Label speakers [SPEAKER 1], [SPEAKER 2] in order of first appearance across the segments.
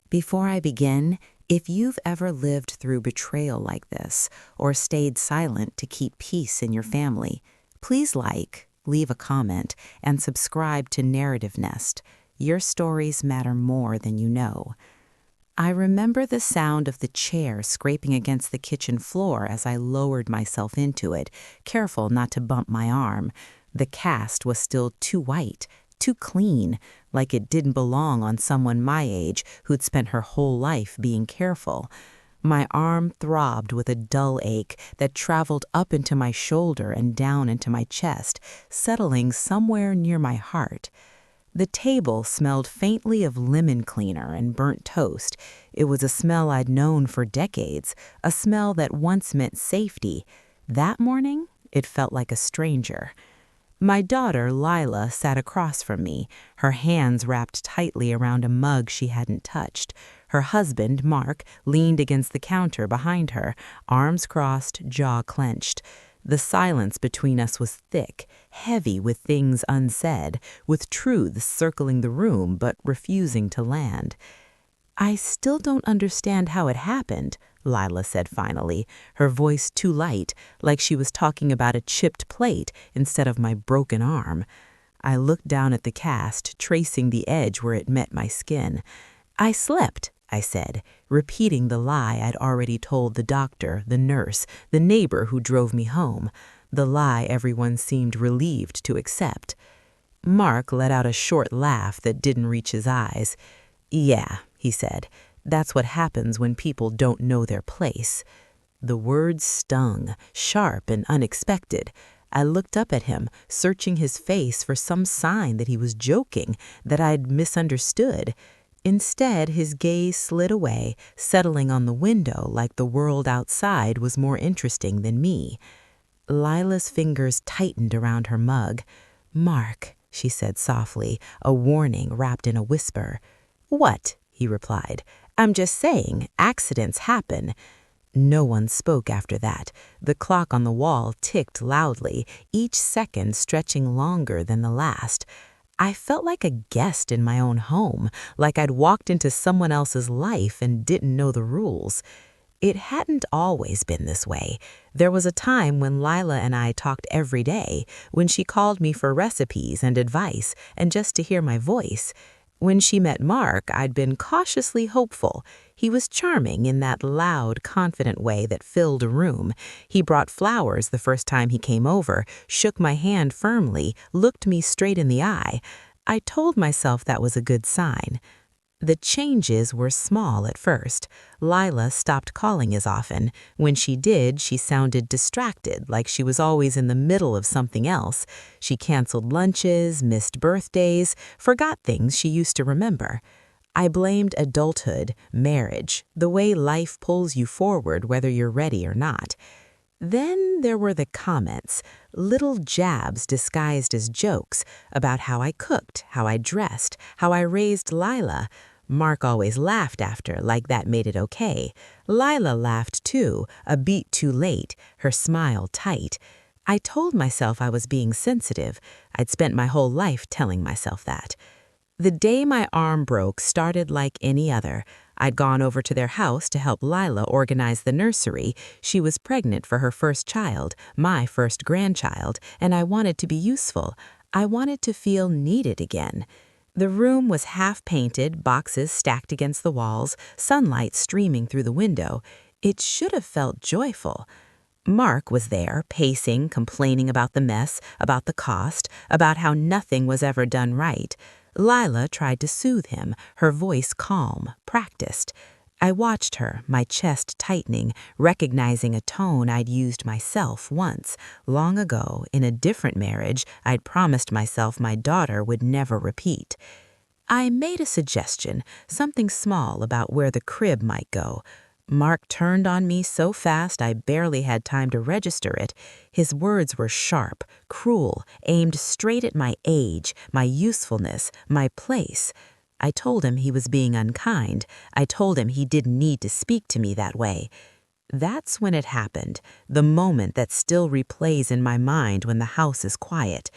[SPEAKER 1] Before I begin, if you've ever lived through betrayal like this or stayed silent to keep peace in your family, please leave a comment, and subscribe to Narrative Nest. Your stories matter more than you know. I remember the sound of the chair scraping against the kitchen floor as I lowered myself into it, careful not to bump my arm. The cast was still too white, too clean, like it didn't belong on someone my age who'd spent her whole life being careful. My arm throbbed with a dull ache that traveled up into my shoulder and down into my chest, settling somewhere near my heart. The table smelled faintly of lemon cleaner and burnt toast. It was a smell I'd known for decades, a smell that once meant safety. That morning, it felt like a stranger. My daughter, Lila, sat across from me, her hands wrapped tightly around a mug she hadn't touched. Her husband, Mark, leaned against the counter behind her, arms crossed, jaw clenched. The silence between us was thick, heavy with things unsaid, with truths circling the room but refusing to land. "I still don't understand how it happened," Lila said finally, her voice too light, like she was talking about a chipped plate instead of my broken arm. I looked down at the cast, tracing the edge where it met my skin. "I slept," I said, repeating the lie I'd already told the doctor, the nurse, the neighbor who drove me home, the lie everyone seemed relieved to accept. Mark let out a short laugh that didn't reach his eyes. "Yeah," he said, "that's what happens when people don't know their place." The words stung, sharp and unexpected. I looked up at him, searching his face for some sign that he was joking, that I'd misunderstood. Instead, his gaze slid away, settling on the window like the world outside was more interesting than me. Lila's fingers tightened around her mug. "Mark," she said softly, a warning wrapped in a whisper. "What?" he replied. "I'm just saying, accidents happen." No one spoke after that. The clock on the wall ticked loudly, each second stretching longer than the last. I felt like a guest in my own home, like I'd walked into someone else's life and didn't know the rules. It hadn't always been this way. There was a time when Lila and I talked every day, when she called me for recipes and advice and just to hear my voice. When she met Mark, I'd been cautiously hopeful. He was charming in that loud, confident way that filled a room. He brought flowers the first time he came over, shook my hand firmly, looked me straight in the eye. I told myself that was a good sign. The changes were small at first. Lila stopped calling as often. When she did, she sounded distracted, like she was always in the middle of something else. She canceled lunches, missed birthdays, forgot things she used to remember. I blamed adulthood, marriage, the way life pulls you forward whether you're ready or not. Then there were the comments, little jabs disguised as jokes about how I cooked, how I dressed, how I raised Lila. Mark always laughed after, like that made it okay. Lila laughed too, a beat too late, her smile tight. I told myself I was being sensitive. I'd spent my whole life telling myself that. The day my arm broke started like any other. I'd gone over to their house to help Lila organize the nursery. She was pregnant for her first child, my first grandchild, and I wanted to be useful. I wanted to feel needed again. The room was half painted, boxes stacked against the walls, sunlight streaming through the window. It should have felt joyful. Mark was there, pacing, complaining about the mess, about the cost, about how nothing was ever done right. Lila tried to soothe him, her voice calm, practiced. I watched her, my chest tightening, recognizing a tone I'd used myself once, long ago, in a different marriage I'd promised myself my daughter would never repeat. I made a suggestion, something small about where the crib might go. Mark turned on me so fast I barely had time to register it. His words were sharp, cruel, aimed straight at my age, my usefulness, my place. I told him he was being unkind. I told him he didn't need to speak to me that way. That's when it happened, the moment that still replays in my mind when the house is quiet.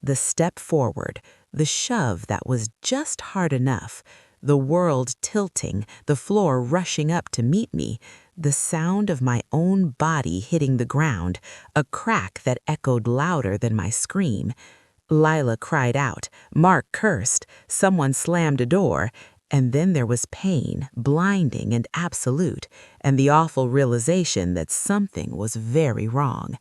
[SPEAKER 1] The step forward, the shove that was just hard enough. the world tilting, the floor rushing up to meet me, the sound of my own body hitting the ground, a crack that echoed louder than my scream. Lila cried out, Mark cursed, someone slammed a door, and then there was pain, blinding and absolute, and the awful realization that something was very wrong.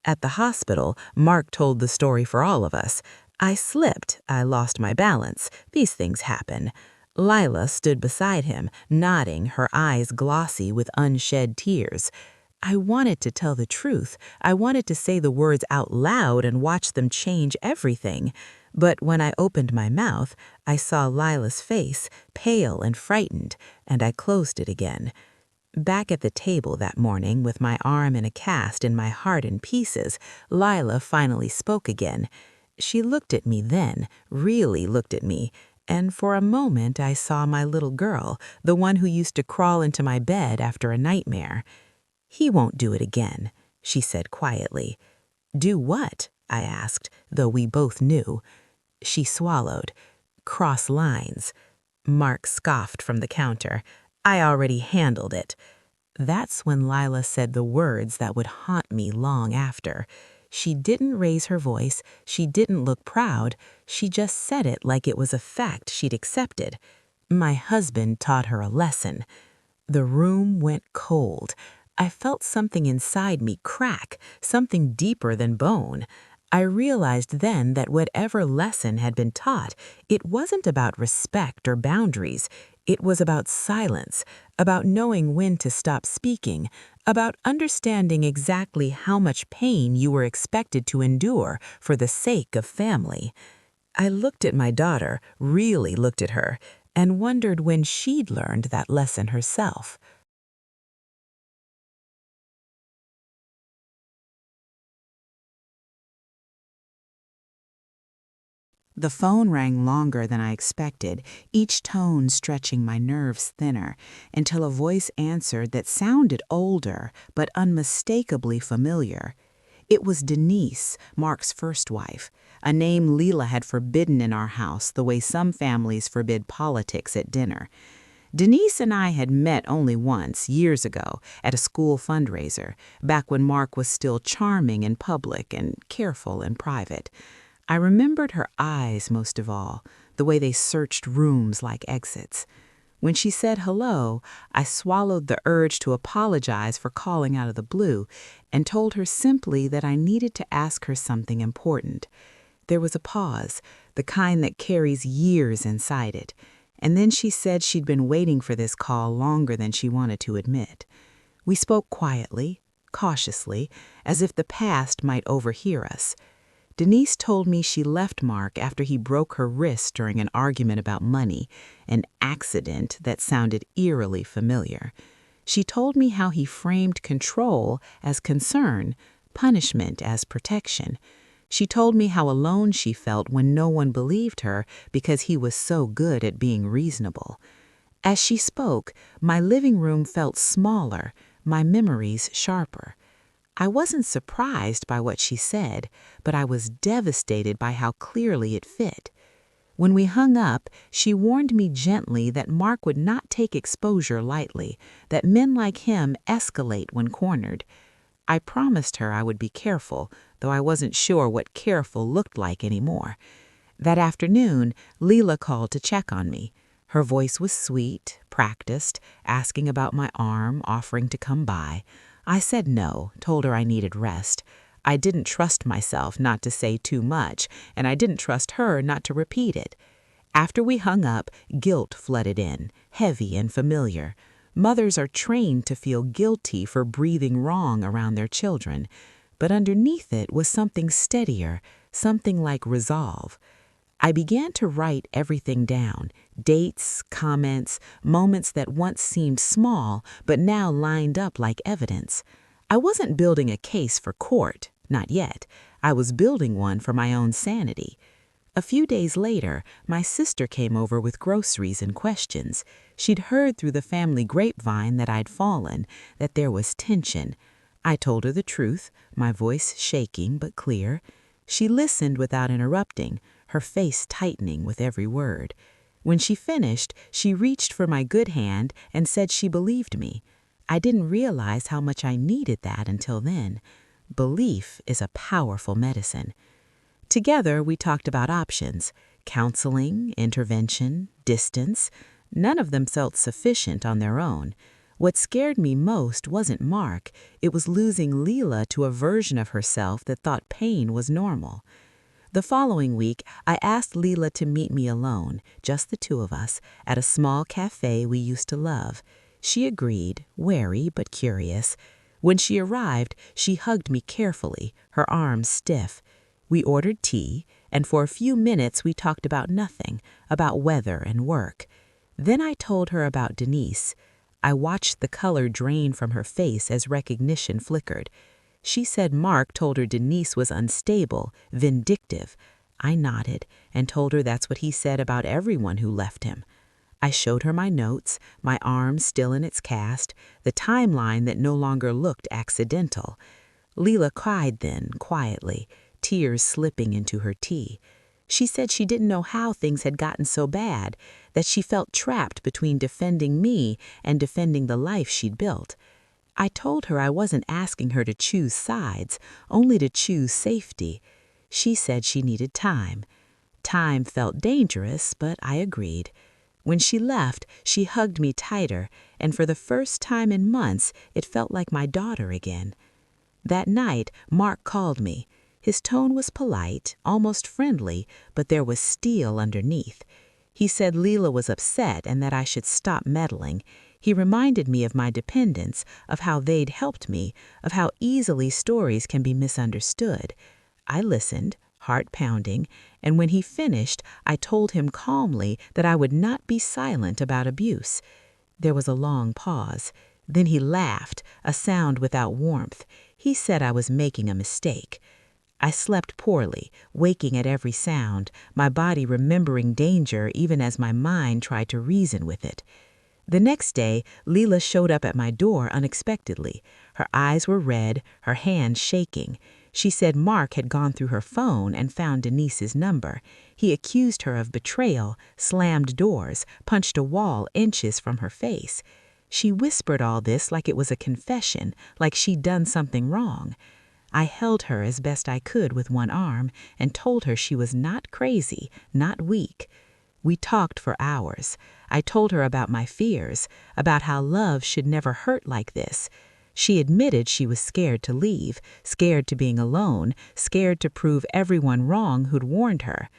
[SPEAKER 1] At the hospital, Mark told the story for all of us. I slipped, I lost my balance, these things happen. Lila stood beside him, nodding, her eyes glossy with unshed tears. I wanted to tell the truth. I wanted to say the words out loud and watch them change everything. But when I opened my mouth, I saw Lila's face, pale and frightened, and I closed it again. Back at the table that morning, with my arm in a cast and my heart in pieces, Lila finally spoke again. She looked at me then, really looked at me, and for a moment I saw my little girl, the one who used to crawl into my bed after a nightmare. "He won't do it again," she said quietly. "Do what?" I asked, though we both knew. She swallowed. "Cross lines." Mark scoffed from the counter. "I already handled it." That's when Lila said the words that would haunt me long after. She didn't raise her voice, she didn't look proud, she just said it like it was a fact she'd accepted. My husband taught her a lesson. The room went cold. I felt something inside me crack, something deeper than bone. I realized then that whatever lesson had been taught, it wasn't about respect or boundaries. It was about silence, about knowing when to stop speaking, about understanding exactly how much pain you were expected to endure for the sake of family. I looked at my daughter, really looked at her, and wondered when she'd learned that lesson herself. The phone rang longer than I expected, each tone stretching my nerves thinner, until a voice answered that sounded older but unmistakably familiar. It was Denise, Mark's first wife, a name Leela had forbidden in our house the way some families forbid politics at dinner. Denise and I had met only once, years ago, at a school fundraiser, back when Mark was still charming in public and careful in private. I remembered her eyes most of all, the way they searched rooms like exits. When she said hello, I swallowed the urge to apologize for calling out of the blue and told her simply that I needed to ask her something important. There was a pause, the kind that carries years inside it, and then she said she'd been waiting for this call longer than she wanted to admit. We spoke quietly, cautiously, as if the past might overhear us. Denise told me she left Mark after he broke her wrist during an argument about money, an accident that sounded eerily familiar. She told me how he framed control as concern, punishment as protection. She told me how alone she felt when no one believed her because he was so good at being reasonable. As she spoke, my living room felt smaller, my memories sharper. I wasn't surprised by what she said, but I was devastated by how clearly it fit. When we hung up, she warned me gently that Mark would not take exposure lightly, that men like him escalate when cornered. I promised her I would be careful, though I wasn't sure what careful looked like anymore. That afternoon, Leela called to check on me. Her voice was sweet, practiced, asking about my arm, offering to come by. I said no, told her I needed rest. I didn't trust myself not to say too much, and I didn't trust her not to repeat it. After we hung up, guilt flooded in, heavy and familiar. Mothers are trained to feel guilty for breathing wrong around their children, but underneath it was something steadier, something like resolve. I began to write everything down, dates, comments, moments that once seemed small but now lined up like evidence. I wasn't building a case for court, not yet. I was building one for my own sanity. A few days later, my sister came over with groceries and questions. She'd heard through the family grapevine that I'd fallen, that there was tension. I told her the truth, my voice shaking but clear. She listened without interrupting, her face tightening with every word. When she finished, she reached for my good hand and said she believed me. I didn't realize how much I needed that until then. Belief is a powerful medicine. Together, we talked about options: counseling, intervention, distance. None of them felt sufficient on their own. What scared me most wasn't Mark, it was losing Leela to a version of herself that thought pain was normal. The following week, I asked Leela to meet me alone, just the two of us, at a small cafe we used to love. She agreed, wary but curious. When she arrived, she hugged me carefully, her arms stiff. We ordered tea, and for a few minutes we talked about nothing, about weather and work. Then I told her about Denise. I watched the color drain from her face as recognition flickered. She said Mark told her Denise was unstable, vindictive. I nodded and told her that's what he said about everyone who left him. I showed her my notes, my arm still in its cast, the timeline that no longer looked accidental. Leela cried then, quietly, tears slipping into her tea. She said she didn't know how things had gotten so bad, that she felt trapped between defending me and defending the life she'd built. I told her I wasn't asking her to choose sides, only to choose safety. She said she needed time. Time felt dangerous, but I agreed. When she left, she hugged me tighter, and for the first time in months, it felt like my daughter again. That night, Mark called me. His tone was polite, almost friendly, but there was steel underneath. He said Leela was upset and that I should stop meddling. He reminded me of my dependents, of how they'd helped me, of how easily stories can be misunderstood. I listened, heart pounding, and when he finished, I told him calmly that I would not be silent about abuse. There was a long pause. Then he laughed, a sound without warmth. He said I was making a mistake. I slept poorly, waking at every sound, my body remembering danger even as my mind tried to reason with it. The next day, Leela showed up at my door unexpectedly. Her eyes were red, her hands shaking. She said Mark had gone through her phone and found Denise's number. He accused her of betrayal, slammed doors, punched a wall inches from her face. She whispered all this like it was a confession, like she'd done something wrong. I held her as best I could with one arm and told her she was not crazy, not weak. We talked for hours. I told her about my fears, about how love should never hurt like this. She admitted she was scared to leave, scared to being alone, scared to prove everyone wrong who'd warned her.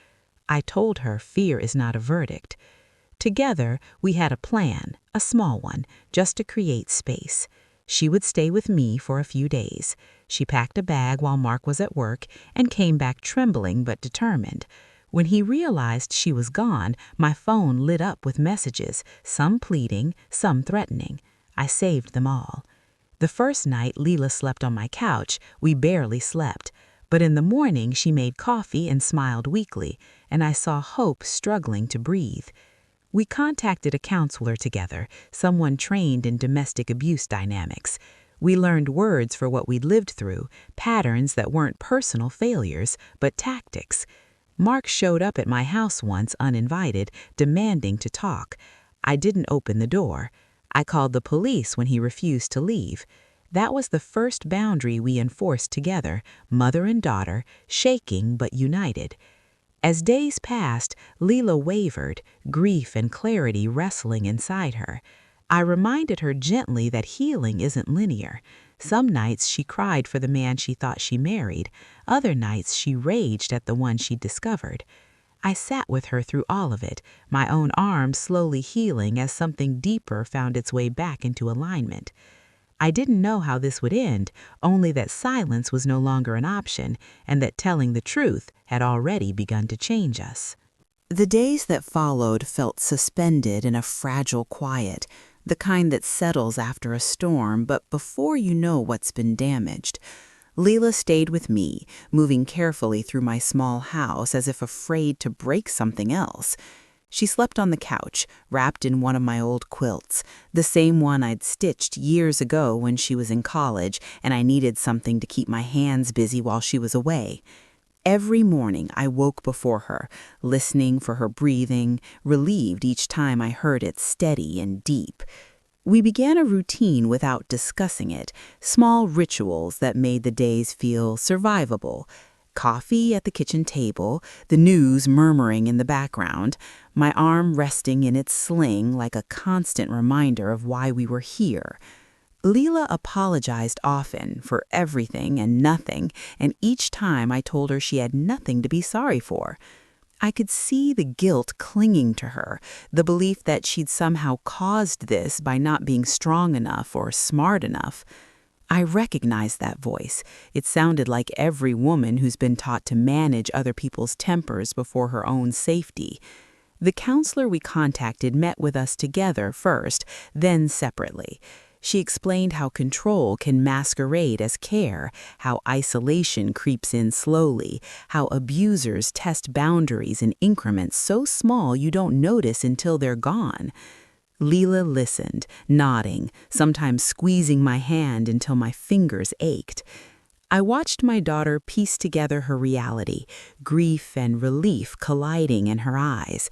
[SPEAKER 1] I told her fear is not a verdict. Together, we had a plan, a small one, just to create space. She would stay with me for a few days. She packed a bag while Mark was at work and came back trembling but determined. When he realized she was gone, my phone lit up with messages, some pleading, some threatening. I saved them all. The first night Leela slept on my couch, we barely slept. But in the morning she made coffee and smiled weakly, and I saw hope struggling to breathe. We contacted a counselor together, someone trained in domestic abuse dynamics. We learned words for what we'd lived through, patterns that weren't personal failures, but tactics. Mark showed up at my house once uninvited, demanding to talk. I didn't open the door. I called the police when he refused to leave. That was the first boundary we enforced together, mother and daughter, shaking but united. As days passed, Leela wavered, grief and clarity wrestling inside her. I reminded her gently that healing isn't linear. Some nights she cried for the man she thought she married. Other nights she raged at the one she discovered. I sat with her through all of it, my own arms slowly healing as something deeper found its way back into alignment. I didn't know how this would end, only that silence was no longer an option and that telling the truth had already begun to change us. The days that followed felt suspended in a fragile quiet, the kind that settles after a storm, but before you know what's been damaged. Leela stayed with me, moving carefully through my small house as if afraid to break something else. She slept on the couch, wrapped in one of my old quilts, the same one I'd stitched years ago when she was in college and I needed something to keep my hands busy while she was away. Every morning I woke before her, listening for her breathing, relieved each time I heard it steady and deep. We began a routine without discussing it, small rituals that made the days feel survivable. Coffee at the kitchen table, the news murmuring in the background, my arm resting in its sling like a constant reminder of why we were here. Leela apologized often for everything and nothing, and each time I told her she had nothing to be sorry for. I could see the guilt clinging to her, the belief that she'd somehow caused this by not being strong enough or smart enough. I recognized that voice. It sounded like every woman who's been taught to manage other people's tempers before her own safety. The counselor we contacted met with us together first, then separately. She explained how control can masquerade as care, how isolation creeps in slowly, how abusers test boundaries in increments so small you don't notice until they're gone. Leela listened, nodding, sometimes squeezing my hand until my fingers ached. I watched my daughter piece together her reality, grief and relief colliding in her eyes.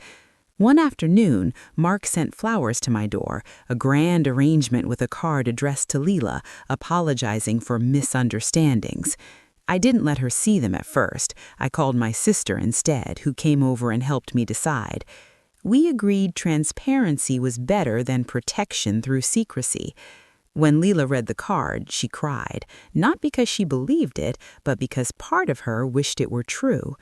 [SPEAKER 1] One afternoon, Mark sent flowers to my door, a grand arrangement with a card addressed to Leela, apologizing for misunderstandings. I didn't let her see them at first. I called my sister instead, who came over and helped me decide. We agreed transparency was better than protection through secrecy. When Leela read the card, she cried, not because she believed it, but because part of her wished it were true.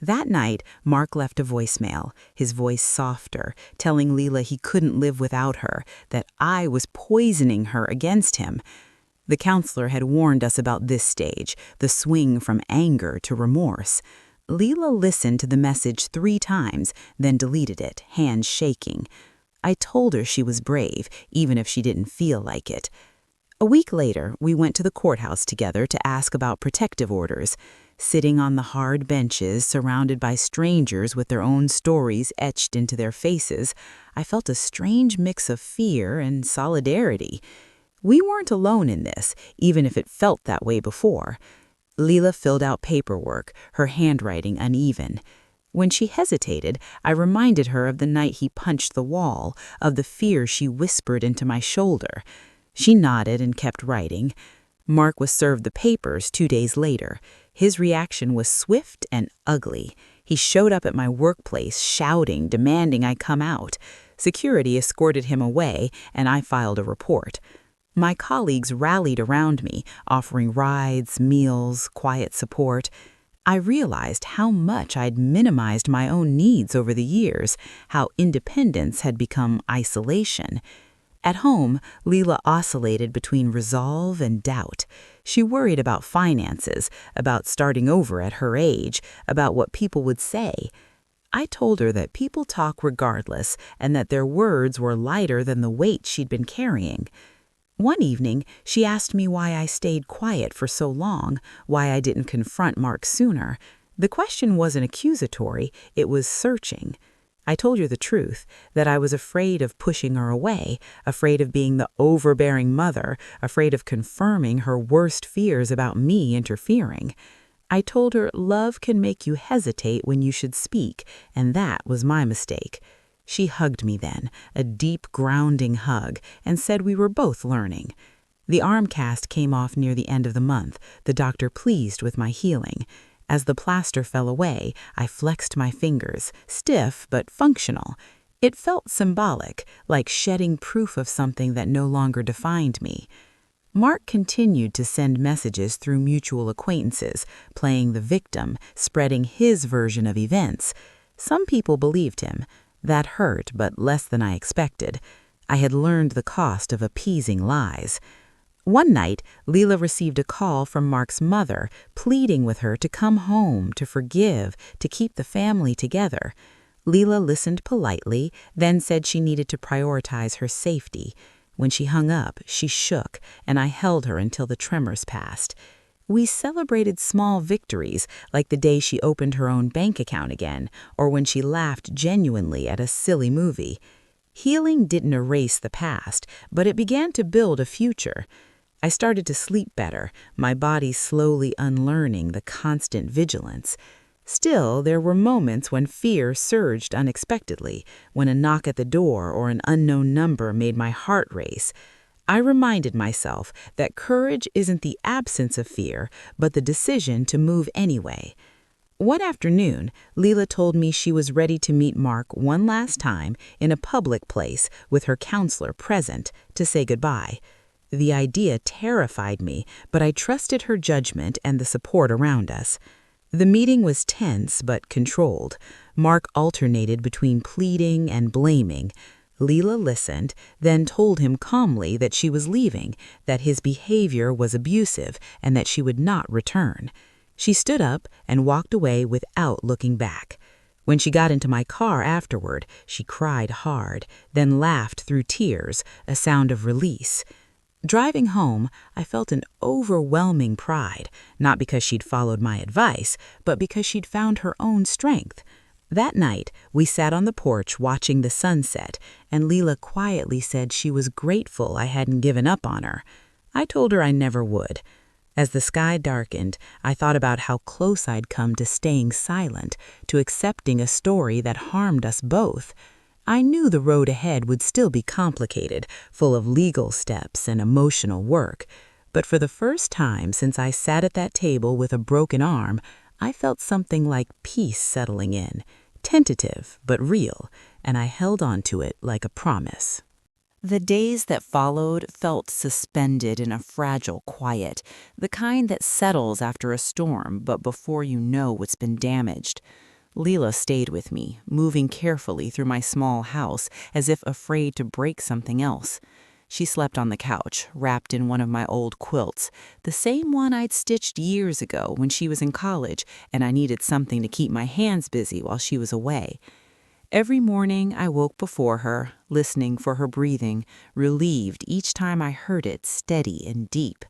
[SPEAKER 1] That night, Mark left a voicemail, his voice softer, telling Leela he couldn't live without her, that I was poisoning her against him. The counselor had warned us about this stage, the swing from anger to remorse. Leela listened to the message 3 times, then deleted it, hands shaking. I told her she was brave, even if she didn't feel like it. A week later, we went to the courthouse together to ask about protective orders. Sitting on the hard benches, surrounded by strangers with their own stories etched into their faces, I felt a strange mix of fear and solidarity. We weren't alone in this, even if it felt that way before. Leela filled out paperwork, her handwriting uneven. When she hesitated, I reminded her of the night he punched the wall, of the fear she whispered into my shoulder. She nodded and kept writing. Mark was served the papers 2 days later. His reaction was swift and ugly. He showed up at my workplace, shouting, demanding I come out. Security escorted him away, and I filed a report. My colleagues rallied around me, offering rides, meals, quiet support. I realized how much I'd minimized my own needs over the years, how independence had become isolation. At home, Leela oscillated between resolve and doubt. She worried about finances, about starting over at her age, about what people would say. I told her that people talk regardless and that their words were lighter than the weight she'd been carrying. One evening, she asked me why I stayed quiet for so long, why I didn't confront Mark sooner. The question wasn't accusatory, it was searching. I told her the truth, that I was afraid of pushing her away, afraid of being the overbearing mother, afraid of confirming her worst fears about me interfering. I told her love can make you hesitate when you should speak, and that was my mistake. She hugged me then, a deep, grounding hug, and said we were both learning. The arm cast came off near the end of the month, the doctor pleased with my healing. As the plaster fell away, I flexed my fingers, stiff but functional. It felt symbolic, like shedding proof of something that no longer defined me. Mark continued to send messages through mutual acquaintances, playing the victim, spreading his version of events. Some people believed him. That hurt, but less than I expected. I had learned the cost of appeasing lies. One night, Leela received a call from Mark's mother, pleading with her to come home, to forgive, to keep the family together. Leela listened politely, then said she needed to prioritize her safety. When she hung up, she shook, and I held her until the tremors passed. We celebrated small victories, like the day she opened her own bank account again, or when she laughed genuinely at a silly movie. Healing didn't erase the past, but it began to build a future. I started to sleep better, my body slowly unlearning the constant vigilance. Still, there were moments when fear surged unexpectedly, when a knock at the door or an unknown number made my heart race. I reminded myself that courage isn't the absence of fear, but the decision to move anyway. One afternoon, Leela told me she was ready to meet Mark one last time in a public place with her counselor present to say goodbye. The idea terrified me, but I trusted her judgment and the support around us. The meeting was tense but controlled. Mark alternated between pleading and blaming. Leela listened, then told him calmly that she was leaving, that his behavior was abusive, and that she would not return. She stood up and walked away without looking back. When she got into my car afterward, she cried hard, then laughed through tears, a sound of release. Driving home, I felt an overwhelming pride, not because she'd followed my advice, but because she'd found her own strength. That night, we sat on the porch watching the sunset, and Leela quietly said she was grateful I hadn't given up on her. I told her I never would. As the sky darkened, I thought about how close I'd come to staying silent, to accepting a story that harmed us both. I knew the road ahead would still be complicated, full of legal steps and emotional work. But for the first time since I sat at that table with a broken arm, I felt something like peace settling in, tentative but real, and I held on to it like a promise. The days that followed felt suspended in a fragile quiet, the kind that settles after a storm but before you know what's been damaged. Leela stayed with me, moving carefully through my small house as if afraid to break something else. She slept on the couch, wrapped in one of my old quilts, the same one I'd stitched years ago when she was in college and I needed something to keep my hands busy while she was away. Every morning I woke before her, listening for her breathing, relieved each time I heard it steady and deep.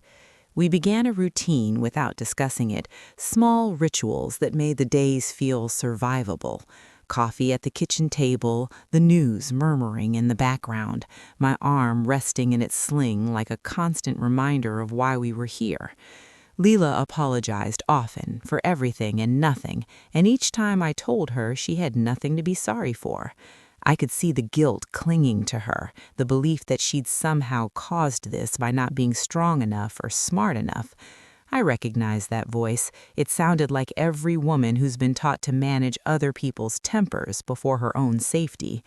[SPEAKER 1] We began a routine without discussing it, small rituals that made the days feel survivable. Coffee at the kitchen table, the news murmuring in the background, my arm resting in its sling like a constant reminder of why we were here. Leela apologized often for everything and nothing, and each time I told her she had nothing to be sorry for. I could see the guilt clinging to her, the belief that she'd somehow caused this by not being strong enough or smart enough. I recognized that voice. It sounded like every woman who's been taught to manage other people's tempers before her own safety.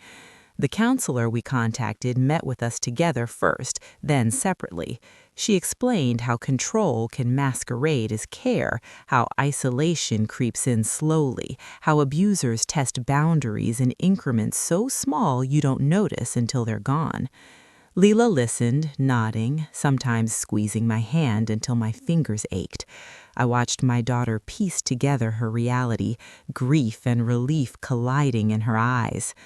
[SPEAKER 1] The counselor we contacted met with us together first, then separately. She explained how control can masquerade as care, how isolation creeps in slowly, how abusers test boundaries in increments so small you don't notice until they're gone. Leela listened, nodding, sometimes squeezing my hand until my fingers ached. I watched my daughter piece together her reality, grief and relief colliding in her eyes.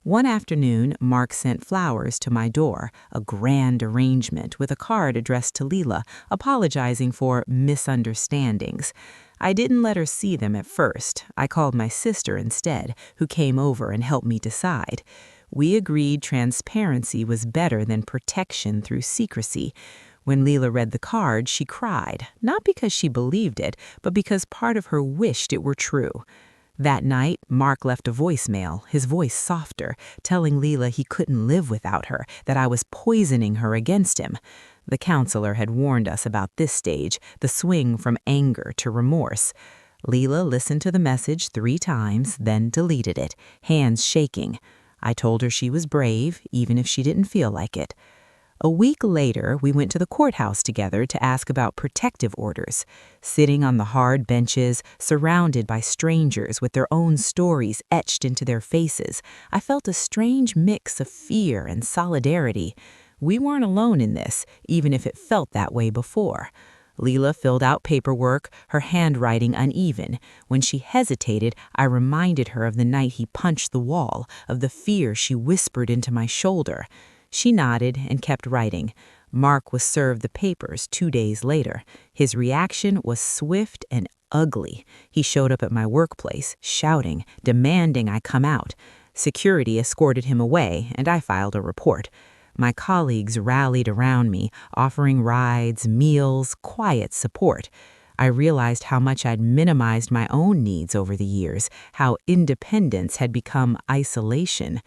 [SPEAKER 1] One afternoon, Mark sent flowers to my door, a grand arrangement with a card addressed to Leela, apologizing for misunderstandings. I didn't let her see them at first. I called my sister instead, who came over and helped me decide. We agreed transparency was better than protection through secrecy. When Leela read the card, she cried, not because she believed it, but because part of her wished it were true. That night, Mark left a voicemail, his voice softer, telling Leela he couldn't live without her, that I was poisoning her against him. The counselor had warned us about this stage, the swing from anger to remorse. Leela listened to the message 3 times, then deleted it, hands shaking. I told her she was brave, even if she didn't feel like it. A week later, we went to the courthouse together to ask about protective orders. Sitting on the hard benches, surrounded by strangers with their own stories etched into their faces, I felt a strange mix of fear and solidarity. We weren't alone in this, even if it felt that way before. Leela filled out paperwork, her handwriting uneven. When she hesitated, I reminded her of the night he punched the wall, of the fear she whispered into my shoulder. She nodded and kept writing. Mark was served the papers 2 days later. His reaction was swift and ugly. He showed up at my workplace, shouting, demanding I come out. Security escorted him away, and I filed a report. My colleagues rallied around me, offering rides, meals, quiet support. I realized how much I'd minimized my own needs over the years, how independence had become isolation.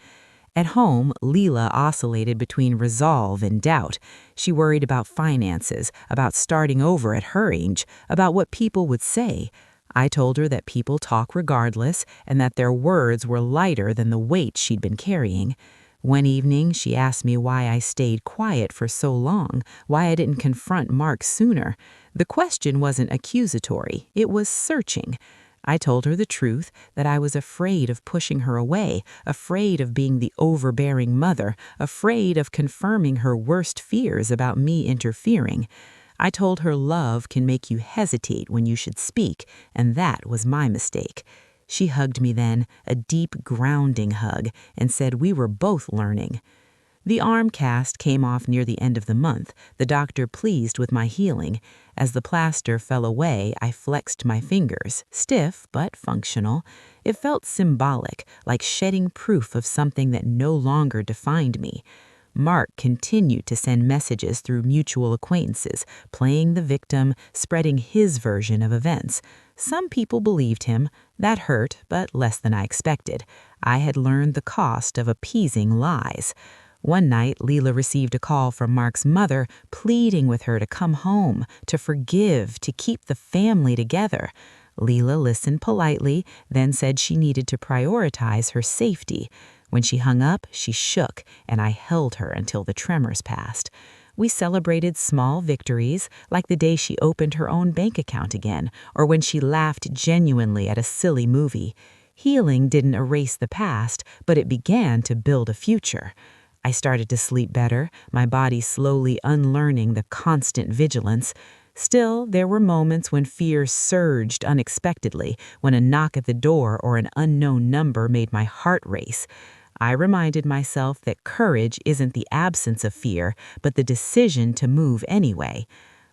[SPEAKER 1] At home, Leela oscillated between resolve and doubt. She worried about finances, about starting over at her age, about what people would say. I told her that people talk regardless and that their words were lighter than the weight she'd been carrying. One evening, she asked me why I stayed quiet for so long, why I didn't confront Mark sooner. The question wasn't accusatory, it was searching. I told her the truth, that I was afraid of pushing her away, afraid of being the overbearing mother, afraid of confirming her worst fears about me interfering. I told her love can make you hesitate when you should speak, and that was my mistake. She hugged me then, a deep, grounding hug, and said we were both learning. The arm cast came off near the end of the month, the doctor pleased with my healing. As the plaster fell away, I flexed my fingers, stiff but functional. It felt symbolic, like shedding proof of something that no longer defined me. Mark continued to send messages through mutual acquaintances, playing the victim, spreading his version of events. Some people believed him. That hurt, but less than I expected. I had learned the cost of appeasing lies. One night, Leela received a call from Mark's mother, pleading with her to come home, to forgive, to keep the family together. Leela listened politely, then said she needed to prioritize her safety. When she hung up, she shook, and I held her until the tremors passed. We celebrated small victories, like the day she opened her own bank account again, or when she laughed genuinely at a silly movie. Healing didn't erase the past, but it began to build a future. I started to sleep better, my body slowly unlearning the constant vigilance. Still, there were moments when fear surged unexpectedly, when a knock at the door or an unknown number made my heart race. I reminded myself that courage isn't the absence of fear, but the decision to move anyway.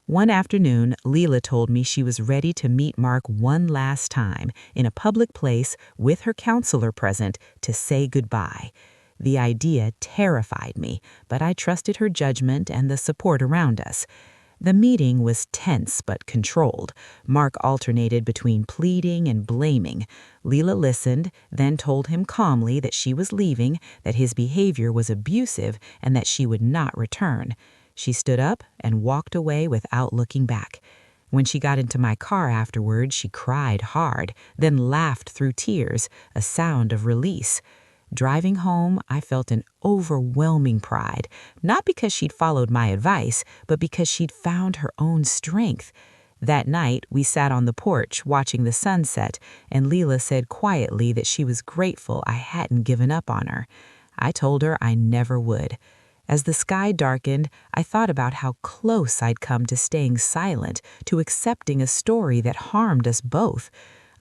[SPEAKER 1] One afternoon, Leela told me she was ready to meet Mark one last time, in a public place, with her counselor present, to say goodbye. The idea terrified me, but I trusted her judgment and the support around us. The meeting was tense but controlled. Mark alternated between pleading and blaming. Leela listened, then told him calmly that she was leaving, that his behavior was abusive, and that she would not return. She stood up and walked away without looking back. When she got into my car afterward, she cried hard, then laughed through tears, a sound of release. Driving home, I felt an overwhelming pride, not because she'd followed my advice, but because she'd found her own strength. That night, we sat on the porch watching the sunset, and Leela said quietly that she was grateful I hadn't given up on her. I told her I never would. As the sky darkened, I thought about how close I'd come to staying silent, to accepting a story that harmed us both.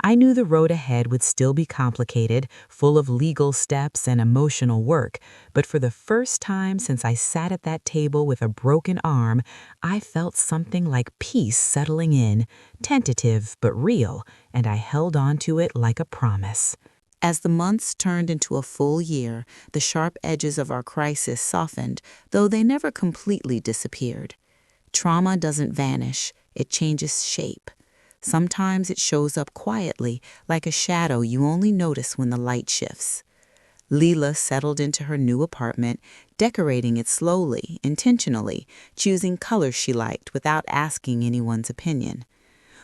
[SPEAKER 1] I knew the road ahead would still be complicated, full of legal steps and emotional work, but for the first time since I sat at that table with a broken arm, I felt something like peace settling in, tentative but real, and I held on to it like a promise. As the months turned into a full year, the sharp edges of our crisis softened, though they never completely disappeared. Trauma doesn't vanish, it changes shape. Sometimes it shows up quietly, like a shadow you only notice when the light shifts. Leela settled into her new apartment, decorating it slowly, intentionally, choosing colors she liked without asking anyone's opinion.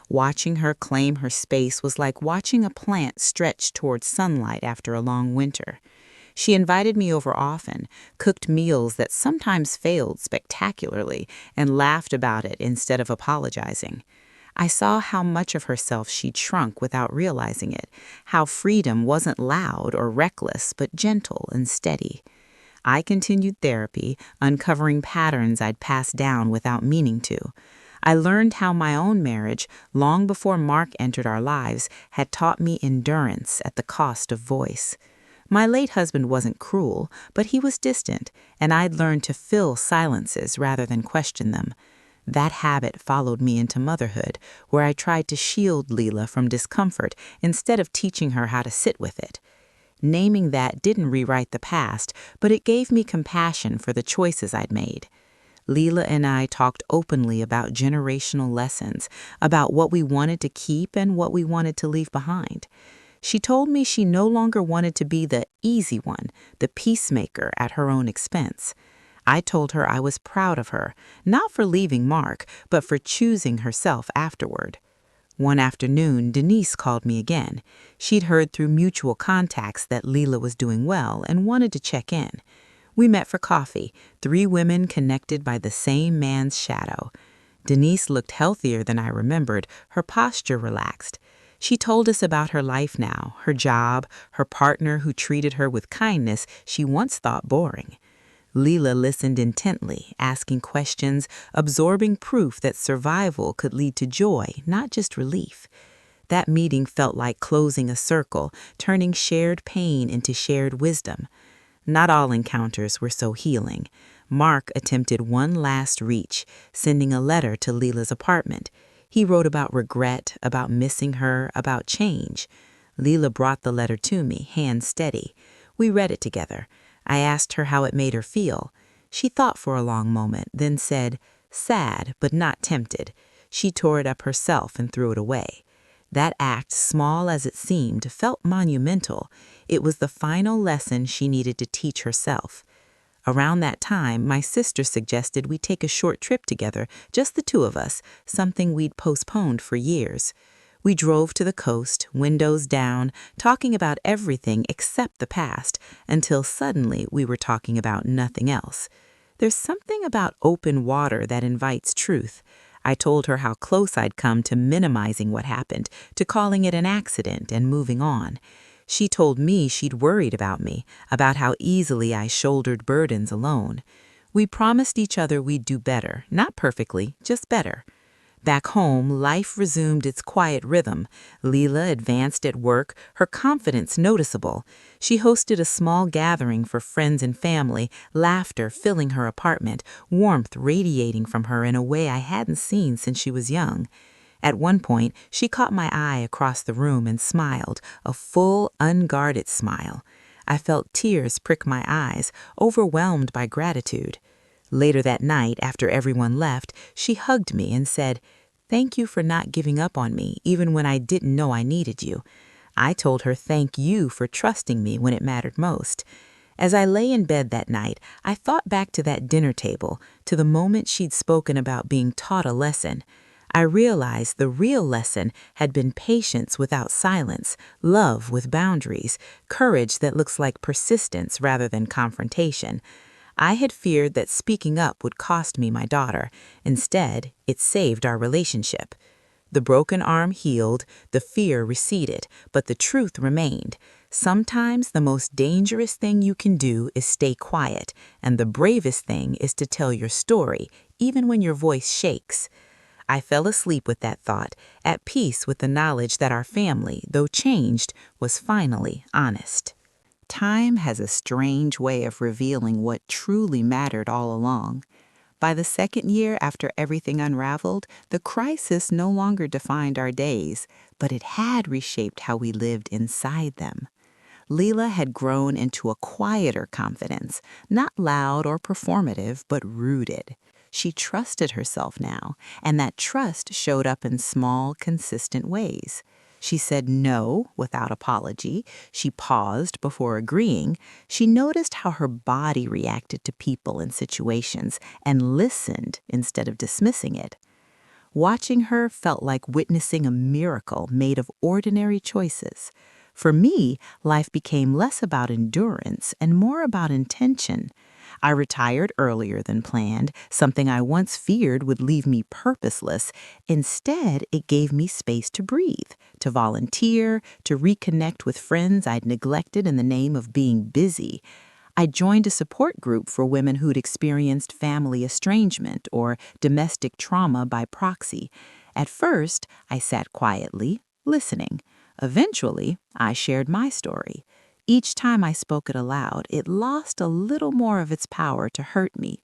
[SPEAKER 1] Watching her claim her space was like watching a plant stretch towards sunlight after a long winter. She invited me over often, cooked meals that sometimes failed spectacularly, and laughed about it instead of apologizing. I saw how much of herself she'd shrunk without realizing it, how freedom wasn't loud or reckless, but gentle and steady. I continued therapy, uncovering patterns I'd passed down without meaning to. I learned how my own marriage, long before Mark entered our lives, had taught me endurance at the cost of voice. My late husband wasn't cruel, but he was distant, and I'd learned to fill silences rather than question them. That habit followed me into motherhood, where I tried to shield Leela from discomfort instead of teaching her how to sit with it. Naming that didn't rewrite the past, but it gave me compassion for the choices I'd made. Leela and I talked openly about generational lessons, about what we wanted to keep and what we wanted to leave behind. She told me she no longer wanted to be the easy one, the peacemaker at her own expense. I told her I was proud of her, not for leaving Mark, but for choosing herself afterward. One afternoon, Denise called me again. She'd heard through mutual contacts that Leela was doing well and wanted to check in. We met for coffee, three women connected by the same man's shadow. Denise looked healthier than I remembered, her posture relaxed. She told us about her life now, her job, her partner who treated her with kindness she once thought boring. Leela listened intently, asking questions, absorbing proof that survival could lead to joy, not just relief. That meeting felt like closing a circle, turning shared pain into shared wisdom. Not all encounters were so healing. Mark attempted one last reach, sending a letter to Leela's apartment. He wrote about regret, about missing her, about change. Leela brought the letter to me, hand steady. We read it together. I asked her how it made her feel. She thought for a long moment, then said, "Sad, but not tempted." She tore it up herself and threw it away. That act, small as it seemed, felt monumental. It was the final lesson she needed to teach herself. Around that time, my sister suggested we take a short trip together, just the two of us, something we'd postponed for years. We drove to the coast, windows down, talking about everything except the past, until suddenly we were talking about nothing else. There's something about open water that invites truth. I told her how close I'd come to minimizing what happened, to calling it an accident and moving on. She told me she'd worried about me, about how easily I shouldered burdens alone. We promised each other we'd do better, not perfectly, just better. Back home, life resumed its quiet rhythm. Leela advanced at work, her confidence noticeable. She hosted a small gathering for friends and family, laughter filling her apartment, warmth radiating from her in a way I hadn't seen since she was young. At one point, she caught my eye across the room and smiled, a full, unguarded smile. I felt tears prick my eyes, overwhelmed by gratitude. Later that night, after everyone left, she hugged me and said, "Thank you for not giving up on me, even when I didn't know I needed you." I told her thank you for trusting me when it mattered most. As I lay in bed that night, I thought back to that dinner table, to the moment she'd spoken about being taught a lesson. I realized the real lesson had been patience without silence, love with boundaries, courage that looks like persistence rather than confrontation. I had feared that speaking up would cost me my daughter. Instead, it saved our relationship. The broken arm healed, the fear receded, but the truth remained. Sometimes the most dangerous thing you can do is stay quiet, and the bravest thing is to tell your story, even when your voice shakes. I fell asleep with that thought, at peace with the knowledge that our family, though changed, was finally honest. Time has a strange way of revealing what truly mattered all along. By the second year after everything unraveled, the crisis no longer defined our days, but it had reshaped how we lived inside them. Leela had grown into a quieter confidence, not loud or performative, but rooted. She trusted herself now, and that trust showed up in small, consistent ways. She said no without apology. She paused before agreeing. She noticed how her body reacted to people and situations and listened instead of dismissing it. Watching her felt like witnessing a miracle made of ordinary choices. For me, life became less about endurance and more about intention. I retired earlier than planned, something I once feared would leave me purposeless. Instead, it gave me space to breathe, to volunteer, to reconnect with friends I'd neglected in the name of being busy. I joined a support group for women who'd experienced family estrangement or domestic trauma by proxy. At first, I sat quietly, listening. Eventually, I shared my story. Each time I spoke it aloud, it lost a little more of its power to hurt me.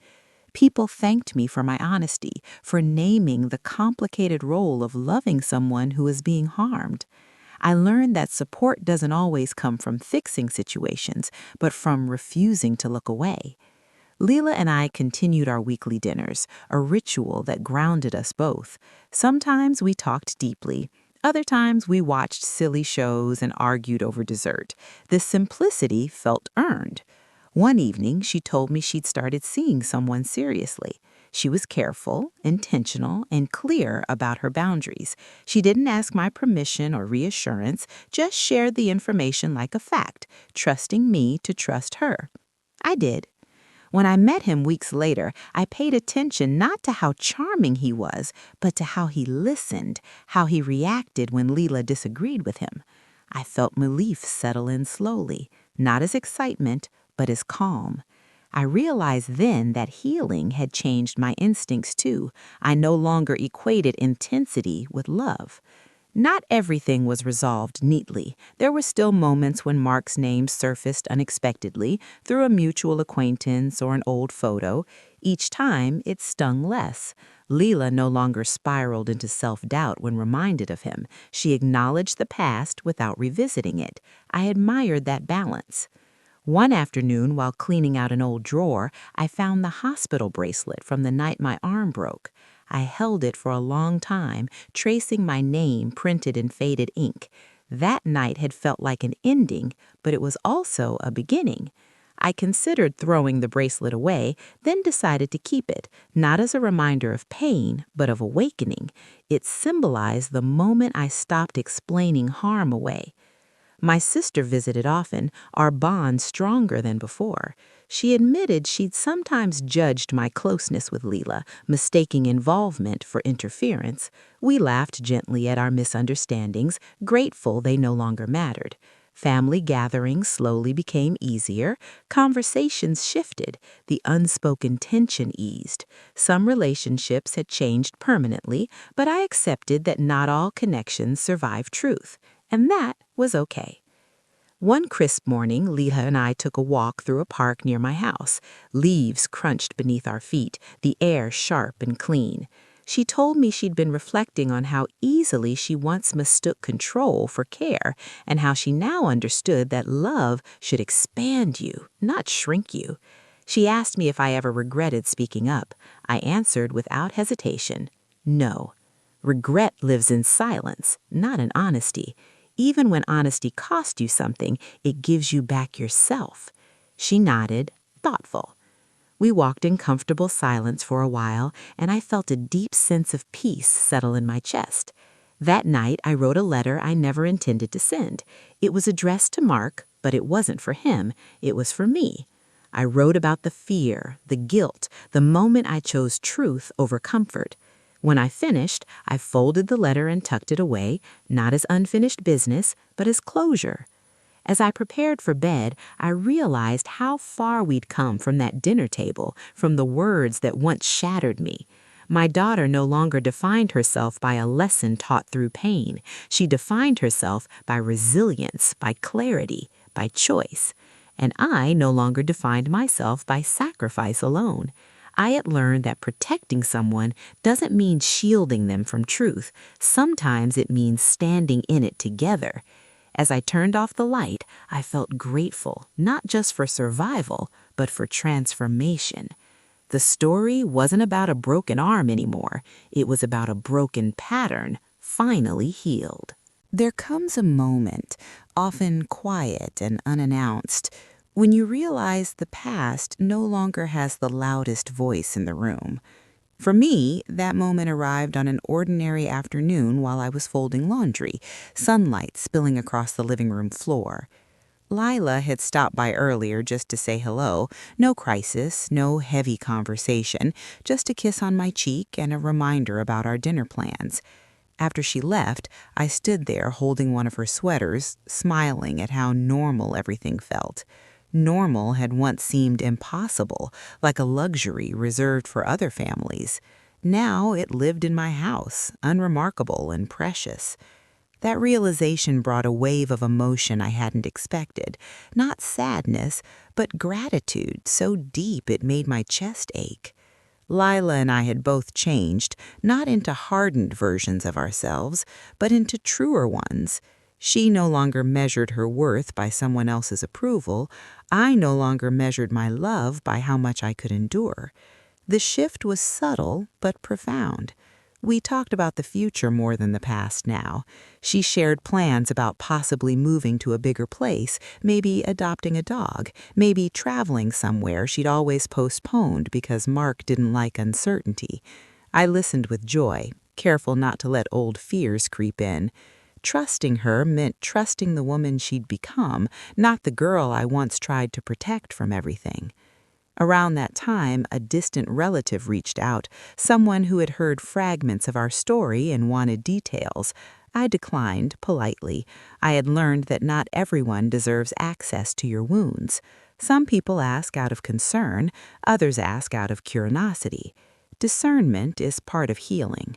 [SPEAKER 1] People thanked me for my honesty, for naming the complicated role of loving someone who is being harmed. I learned that support doesn't always come from fixing situations, but from refusing to look away. Leela and I continued our weekly dinners, a ritual that grounded us both. Sometimes we talked deeply. Other times we watched silly shows and argued over dessert. This simplicity felt earned. One evening, she told me she'd started seeing someone seriously. She was careful, intentional, and clear about her boundaries. She didn't ask my permission or reassurance, just shared the information like a fact, trusting me to trust her. I did. When I met him weeks later, I paid attention not to how charming he was, but to how he listened, how he reacted when Leela disagreed with him. I felt relief settle in slowly, not as excitement, but as calm. I realized then that healing had changed my instincts too. I no longer equated intensity with love. Not everything was resolved neatly. There were still moments when Mark's name surfaced unexpectedly through a mutual acquaintance or an old photo. Each time, it stung less. Leela no longer spiraled into self-doubt when reminded of him. She acknowledged the past without revisiting it. I admired that balance. One afternoon, while cleaning out an old drawer, I found the hospital bracelet from the night my arm broke. I held it for a long time, tracing my name printed in faded ink. That night had felt like an ending, but it was also a beginning. I considered throwing the bracelet away, then decided to keep it, not as a reminder of pain, but of awakening. It symbolized the moment I stopped explaining harm away. My sister visited often, our bond stronger than before. She admitted she'd sometimes judged my closeness with Leela, mistaking involvement for interference. We laughed gently at our misunderstandings, grateful they no longer mattered. Family gatherings slowly became easier. Conversations shifted. The unspoken tension eased. Some relationships had changed permanently, but I accepted that not all connections survive truth. And that was okay. One crisp morning, Leela and I took a walk through a park near my house. Leaves crunched beneath our feet, the air sharp and clean. She told me she'd been reflecting on how easily she once mistook control for care, and how she now understood that love should expand you, not shrink you. She asked me if I ever regretted speaking up. I answered without hesitation, no. Regret lives in silence, not in honesty. Even when honesty costs you something, it gives you back yourself. She nodded, thoughtful. We walked in comfortable silence for a while, and I felt a deep sense of peace settle in my chest. That night, I wrote a letter I never intended to send. It was addressed to Mark, but it wasn't for him. It was for me. I wrote about the fear, the guilt, the moment I chose truth over comfort. When I finished, I folded the letter and tucked it away, not as unfinished business, but as closure. As I prepared for bed, I realized how far we'd come from that dinner table, from the words that once shattered me. My daughter no longer defined herself by a lesson taught through pain. She defined herself by resilience, by clarity, by choice. And I no longer defined myself by sacrifice alone. I had learned that protecting someone doesn't mean shielding them from truth. Sometimes it means standing in it together. As I turned off the light, I felt grateful, not just for survival, but for transformation. The story wasn't about a broken arm anymore. It was about a broken pattern, finally healed. There comes a moment, often quiet and unannounced, when you realize the past no longer has the loudest voice in the room. For me, that moment arrived on an ordinary afternoon while I was folding laundry, sunlight spilling across the living room floor. Lila had stopped by earlier just to say hello. No crisis, no heavy conversation, just a kiss on my cheek and a reminder about our dinner plans. After she left, I stood there holding one of her sweaters, smiling at how normal everything felt. Normal had once seemed impossible, like a luxury reserved for other families. Now it lived in my house, unremarkable and precious. That realization brought a wave of emotion I hadn't expected. Not sadness, but gratitude so deep it made my chest ache. Lila and I had both changed, not into hardened versions of ourselves, but into truer ones. She no longer measured her worth by someone else's approval. I no longer measured my love by how much I could endure. The shift was subtle but profound. We talked about the future more than the past now. She shared plans about possibly moving to a bigger place, maybe adopting a dog, maybe traveling somewhere she'd always postponed because Mark didn't like uncertainty. I listened with joy, careful not to let old fears creep in. Trusting her meant trusting the woman she'd become, not the girl I once tried to protect from everything. Around that time, a distant relative reached out, someone who had heard fragments of our story and wanted details. I declined politely. I had learned that not everyone deserves access to your wounds. Some people ask out of concern, others ask out of curiosity. Discernment is part of healing.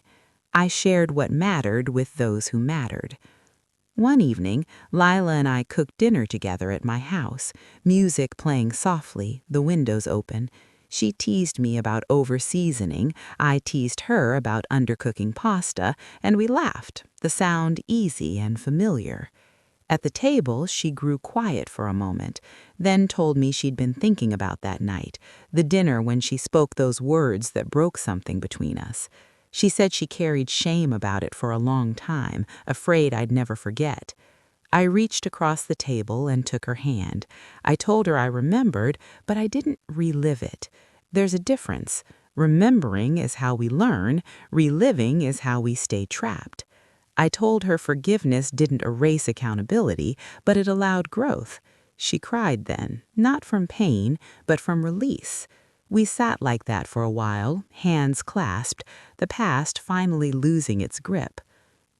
[SPEAKER 1] I shared what mattered with those who mattered. One evening, Lila and I cooked dinner together at my house, music playing softly, the windows open. She teased me about over-seasoning, I teased her about undercooking pasta, and we laughed, the sound easy and familiar. At the table, she grew quiet for a moment, then told me she'd been thinking about that night, the dinner when she spoke those words that broke something between us. She said she carried shame about it for a long time, afraid I'd never forget. I reached across the table and took her hand. I told her I remembered, but I didn't relive it. There's a difference. Remembering is how we learn, reliving is how we stay trapped. I told her forgiveness didn't erase accountability, but it allowed growth. She cried then, not from pain, but from release. We sat like that for a while, hands clasped, the past finally losing its grip.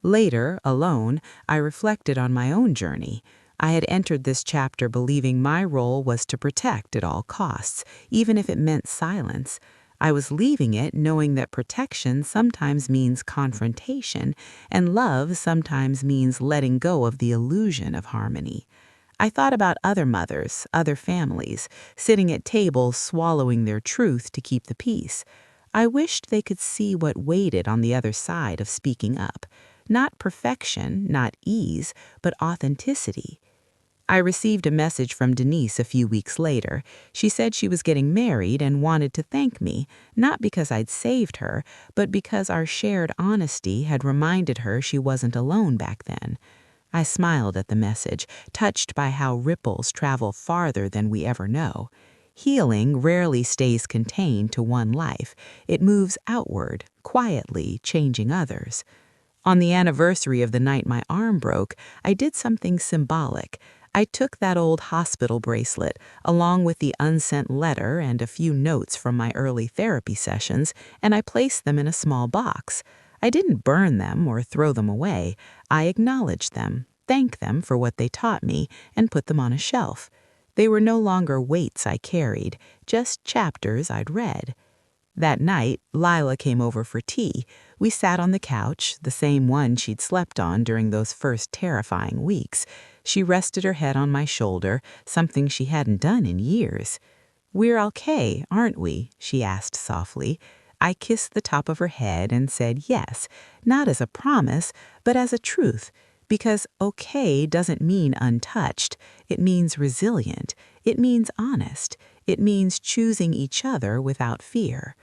[SPEAKER 1] Later, alone, I reflected on my own journey. I had entered this chapter believing my role was to protect at all costs, even if it meant silence. I was leaving it knowing that protection sometimes means confrontation, and love sometimes means letting go of the illusion of harmony. I thought about other mothers, other families, sitting at tables swallowing their truth to keep the peace. I wished they could see what waited on the other side of speaking up. Not perfection, not ease, but authenticity. I received a message from Denise a few weeks later. She said she was getting married and wanted to thank me, not because I'd saved her, but because our shared honesty had reminded her she wasn't alone back then. I smiled at the message, touched by how ripples travel farther than we ever know. Healing rarely stays contained to one life. It moves outward, quietly changing others. On the anniversary of the night my arm broke, I did something symbolic. I took that old hospital bracelet, along with the unsent letter and a few notes from my early therapy sessions, and I placed them in a small box. I didn't burn them or throw them away. I acknowledged them, thanked them for what they taught me, and put them on a shelf. They were no longer weights I carried, just chapters I'd read. That night, Lila came over for tea. We sat on the couch, the same one she'd slept on during those first terrifying weeks. She rested her head on my shoulder, something she hadn't done in years. "We're okay, aren't we?" she asked softly. I kissed the top of her head and said yes, not as a promise, but as a truth, because okay doesn't mean untouched. It means resilient. It means honest. It means choosing each other without fear.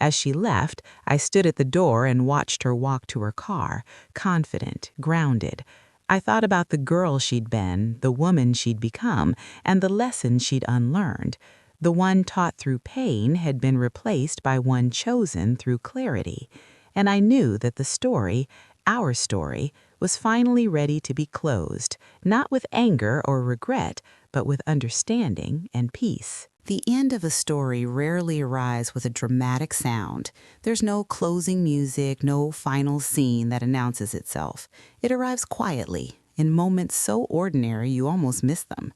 [SPEAKER 1] As she left, I stood at the door and watched her walk to her car, confident, grounded. I thought about the girl she'd been, the woman she'd become, and the lessons she'd unlearned. The one taught through pain had been replaced by one chosen through clarity. And I knew that the story, our story, was finally ready to be closed, not with anger or regret, but with understanding and peace. The end of a story rarely arrives with a dramatic sound. There's no closing music, no final scene that announces itself. It arrives quietly, in moments so ordinary you almost miss them.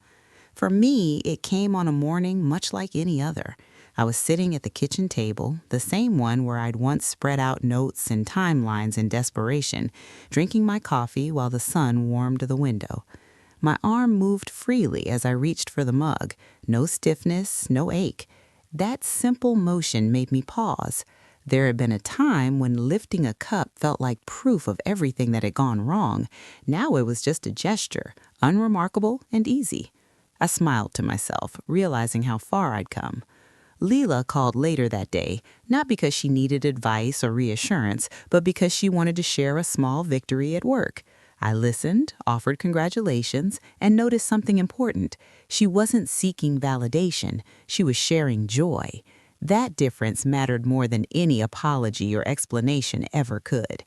[SPEAKER 1] For me, it came on a morning much like any other. I was sitting at the kitchen table, the same one where I'd once spread out notes and timelines in desperation, drinking my coffee while the sun warmed the window. My arm moved freely as I reached for the mug. No stiffness, no ache. That simple motion made me pause. There had been a time when lifting a cup felt like proof of everything that had gone wrong. Now it was just a gesture, unremarkable and easy. I smiled to myself, realizing how far I'd come. Leela called later that day, not because she needed advice or reassurance, but because she wanted to share a small victory at work. I listened, offered congratulations, and noticed something important. She wasn't seeking validation, she was sharing joy. That difference mattered more than any apology or explanation ever could.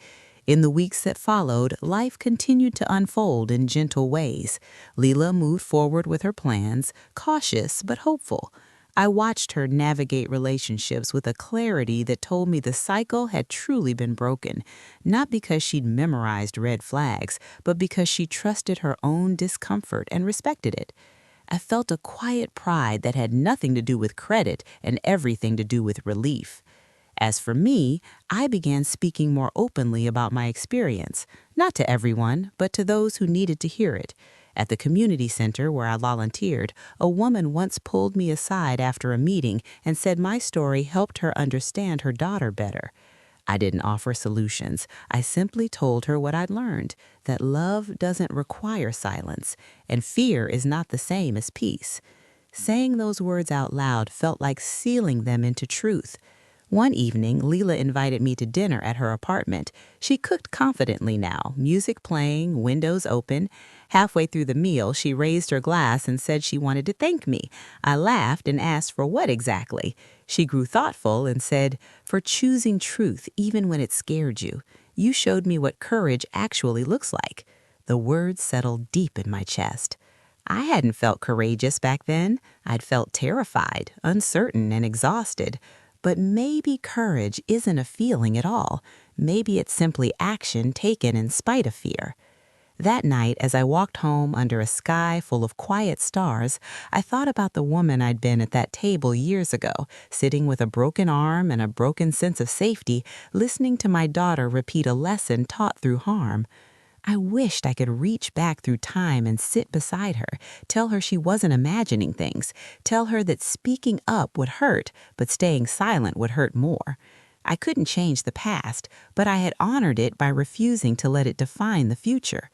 [SPEAKER 1] In the weeks that followed, life continued to unfold in gentle ways. Leela moved forward with her plans, cautious but hopeful. I watched her navigate relationships with a clarity that told me the cycle had truly been broken, not because she'd memorized red flags, but because she trusted her own discomfort and respected it. I felt a quiet pride that had nothing to do with credit and everything to do with relief. As for me, I began speaking more openly about my experience, not to everyone, but to those who needed to hear it. At the community center where I volunteered, a woman once pulled me aside after a meeting and said my story helped her understand her daughter better. I didn't offer solutions. I simply told her what I'd learned, that love doesn't require silence, and fear is not the same as peace. Saying those words out loud felt like sealing them into truth. One evening, Leela invited me to dinner at her apartment. She cooked confidently now, music playing, windows open. Halfway through the meal, she raised her glass and said she wanted to thank me. I laughed and asked for what exactly. She grew thoughtful and said, "For choosing truth even when it scared you. You showed me what courage actually looks like." The words settled deep in my chest. I hadn't felt courageous back then. I'd felt terrified, uncertain, and exhausted. But maybe courage isn't a feeling at all. Maybe it's simply action taken in spite of fear. That night, as I walked home under a sky full of quiet stars, I thought about the woman I'd been at that table years ago, sitting with a broken arm and a broken sense of safety, listening to my daughter repeat a lesson taught through harm. I wished I could reach back through time and sit beside her, tell her she wasn't imagining things, tell her that speaking up would hurt, but staying silent would hurt more. I couldn't change the past, but I had honored it by refusing to let it define the future.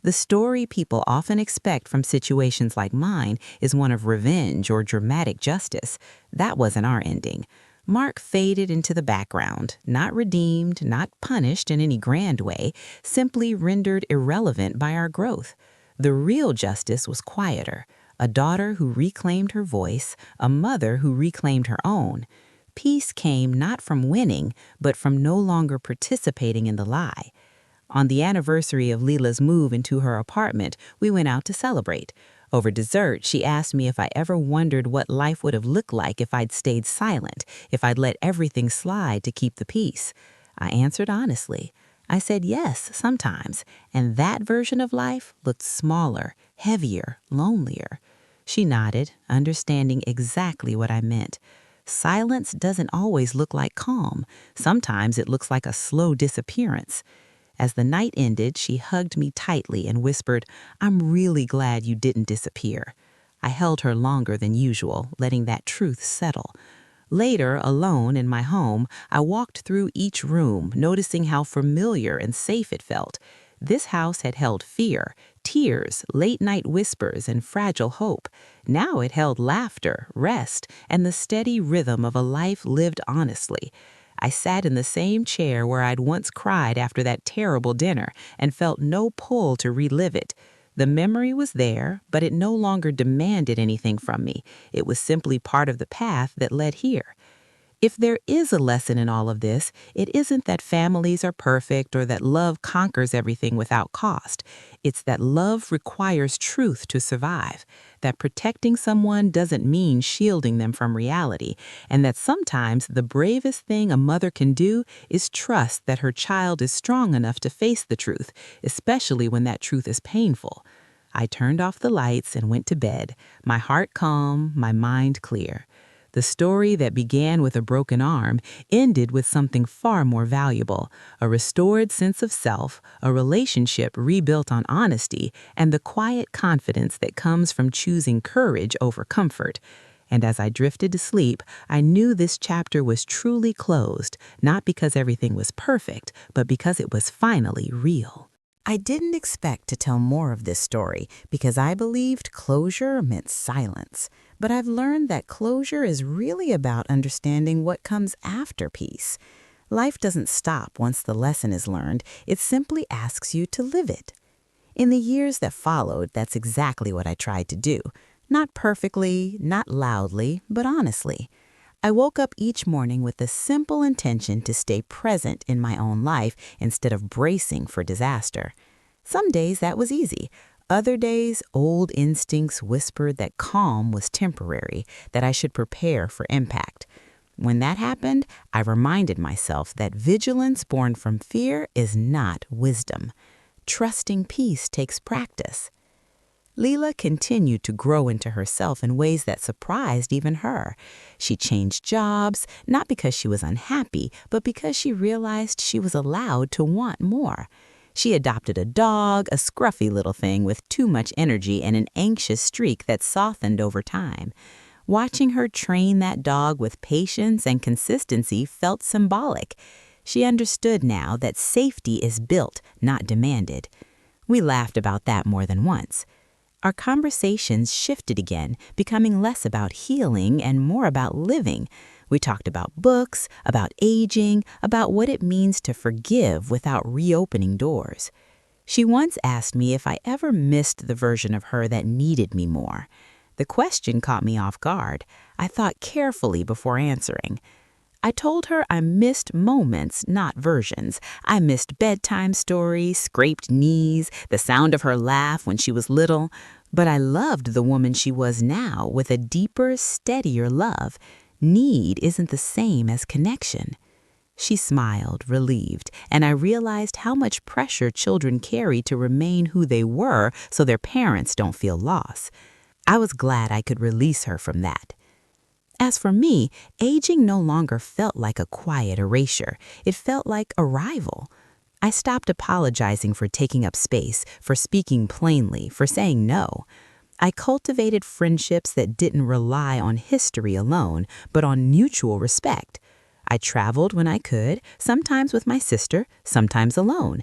[SPEAKER 1] The story people often expect from situations like mine is one of revenge or dramatic justice. That wasn't our ending. Mark faded into the background, not redeemed, not punished in any grand way, simply rendered irrelevant by our growth. The real justice was quieter, a daughter who reclaimed her voice, a mother who reclaimed her own. Peace came not from winning, but from no longer participating in the lie. On the anniversary of Leela's move into her apartment, we went out to celebrate. Over dessert, she asked me if I ever wondered what life would have looked like if I'd stayed silent, if I'd let everything slide to keep the peace. I answered honestly. I said yes, sometimes, and that version of life looked smaller, heavier, lonelier. She nodded, understanding exactly what I meant. Silence doesn't always look like calm. Sometimes it looks like a slow disappearance. As the night ended, she hugged me tightly and whispered, "I'm really glad you didn't disappear." I held her longer than usual, letting that truth settle. Later, alone in my home, I walked through each room, noticing how familiar and safe it felt. This house had held fear, tears, late-night whispers, and fragile hope. Now it held laughter, rest, and the steady rhythm of a life lived honestly. I sat in the same chair where I'd once cried after that terrible dinner and felt no pull to relive it. The memory was there, but it no longer demanded anything from me. It was simply part of the path that led here. If there is a lesson in all of this, it isn't that families are perfect or that love conquers everything without cost. It's that love requires truth to survive, that protecting someone doesn't mean shielding them from reality, and that sometimes the bravest thing a mother can do is trust that her child is strong enough to face the truth, especially when that truth is painful. I turned off the lights and went to bed, my heart calm, my mind clear. The story that began with a broken arm ended with something far more valuable, a restored sense of self, a relationship rebuilt on honesty, and the quiet confidence that comes from choosing courage over comfort. And as I drifted to sleep, I knew this chapter was truly closed, not because everything was perfect, but because it was finally real. I didn't expect to tell more of this story because I believed closure meant silence. But I've learned that closure is really about understanding what comes after peace. Life doesn't stop once the lesson is learned, it simply asks you to live it. In the years that followed, that's exactly what I tried to do. Not perfectly, not loudly, but honestly. I woke up each morning with the simple intention to stay present in my own life instead of bracing for disaster. Some days that was easy. Other days, old instincts whispered that calm was temporary, that I should prepare for impact. When that happened, I reminded myself that vigilance born from fear is not wisdom. Trusting peace takes practice. Leela continued to grow into herself in ways that surprised even her. She changed jobs, not because she was unhappy, but because she realized she was allowed to want more. She adopted a dog, a scruffy little thing with too much energy and an anxious streak that softened over time. Watching her train that dog with patience and consistency felt symbolic. She understood now that safety is built, not demanded. We laughed about that more than once. Our conversations shifted again, becoming less about healing and more about living. We talked about books, about aging, about what it means to forgive without reopening doors. She once asked me if I ever missed the version of her that needed me more. The question caught me off guard. I thought carefully before answering. I told her I missed moments, not versions. I missed bedtime stories, scraped knees, the sound of her laugh when she was little. But I loved the woman she was now with a deeper, steadier love. Need isn't the same as connection. She smiled, relieved, and I realized how much pressure children carry to remain who they were so their parents don't feel lost. I was glad I could release her from that. As for me, aging no longer felt like a quiet erasure. It felt like arrival. I stopped apologizing for taking up space, for speaking plainly, for saying no. I cultivated friendships that didn't rely on history alone, but on mutual respect. I traveled when I could, sometimes with my sister, sometimes alone.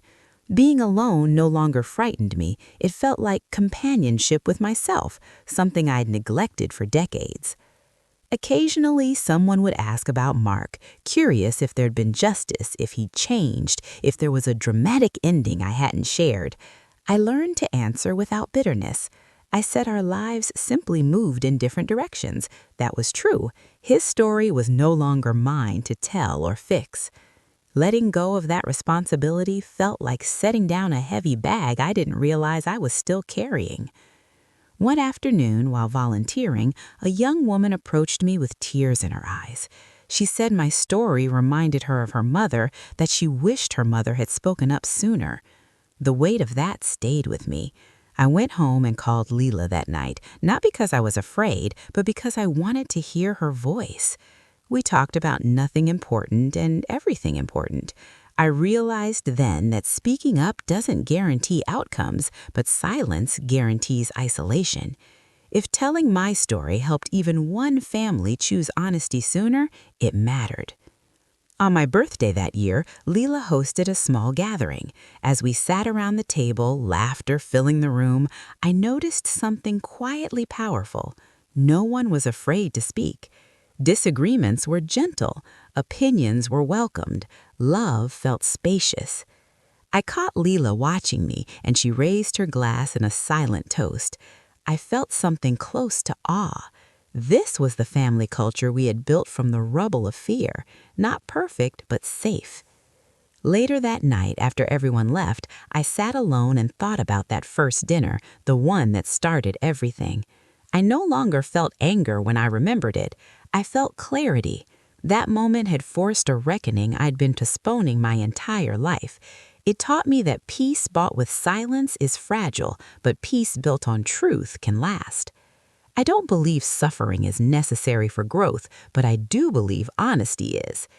[SPEAKER 1] Being alone no longer frightened me. It felt like companionship with myself, something I'd neglected for decades. Occasionally, someone would ask about Mark, curious if there'd been justice, if he'd changed, if there was a dramatic ending I hadn't shared. I learned to answer without bitterness. I said our lives simply moved in different directions. That was true. His story was no longer mine to tell or fix. Letting go of that responsibility felt like setting down a heavy bag I didn't realize I was still carrying. One afternoon, while volunteering, a young woman approached me with tears in her eyes. She said my story reminded her of her mother, that she wished her mother had spoken up sooner. The weight of that stayed with me. I went home and called Leela that night, not because I was afraid, but because I wanted to hear her voice. We talked about nothing important and everything important. I realized then that speaking up doesn't guarantee outcomes, but silence guarantees isolation. If telling my story helped even one family choose honesty sooner, it mattered. On my birthday that year, Leela hosted a small gathering. As we sat around the table, laughter filling the room, I noticed something quietly powerful. No one was afraid to speak. Disagreements were gentle, opinions were welcomed, love felt spacious. I caught Leela watching me, and she raised her glass in a silent toast. I felt something close to awe. This was the family culture we had built from the rubble of fear, not perfect, but safe. Later that night, after everyone left, I sat alone and thought about that first dinner, the one that started everything. I no longer felt anger when I remembered it. I felt clarity. That moment had forced a reckoning I'd been postponing my entire life. It taught me that peace bought with silence is fragile, but peace built on truth can last. I don't believe suffering is necessary for growth, but I do believe honesty is.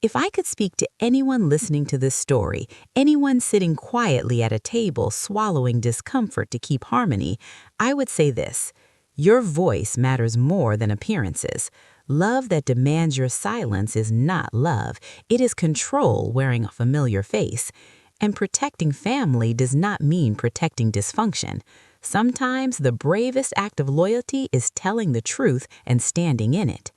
[SPEAKER 1] If I could speak to anyone listening to this story, anyone sitting quietly at a table swallowing discomfort to keep harmony, I would say this: Your voice matters more than appearances. Love that demands your silence is not love. It is control wearing a familiar face. And protecting family does not mean protecting dysfunction. Sometimes the bravest act of loyalty is telling the truth and standing in it.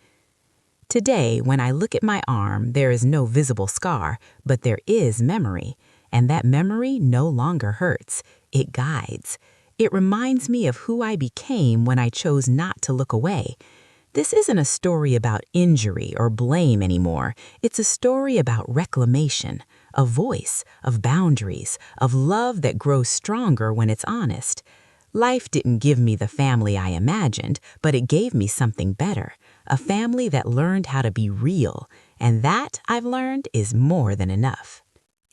[SPEAKER 1] Today, when I look at my arm, there is no visible scar, but there is memory. And that memory no longer hurts. It guides. It reminds me of who I became when I chose not to look away. This isn't a story about injury or blame anymore. It's a story about reclamation, of voice, of boundaries, of love that grows stronger when it's honest. Life didn't give me the family I imagined, but it gave me something better, a family that learned how to be real, and that, I've learned, is more than enough.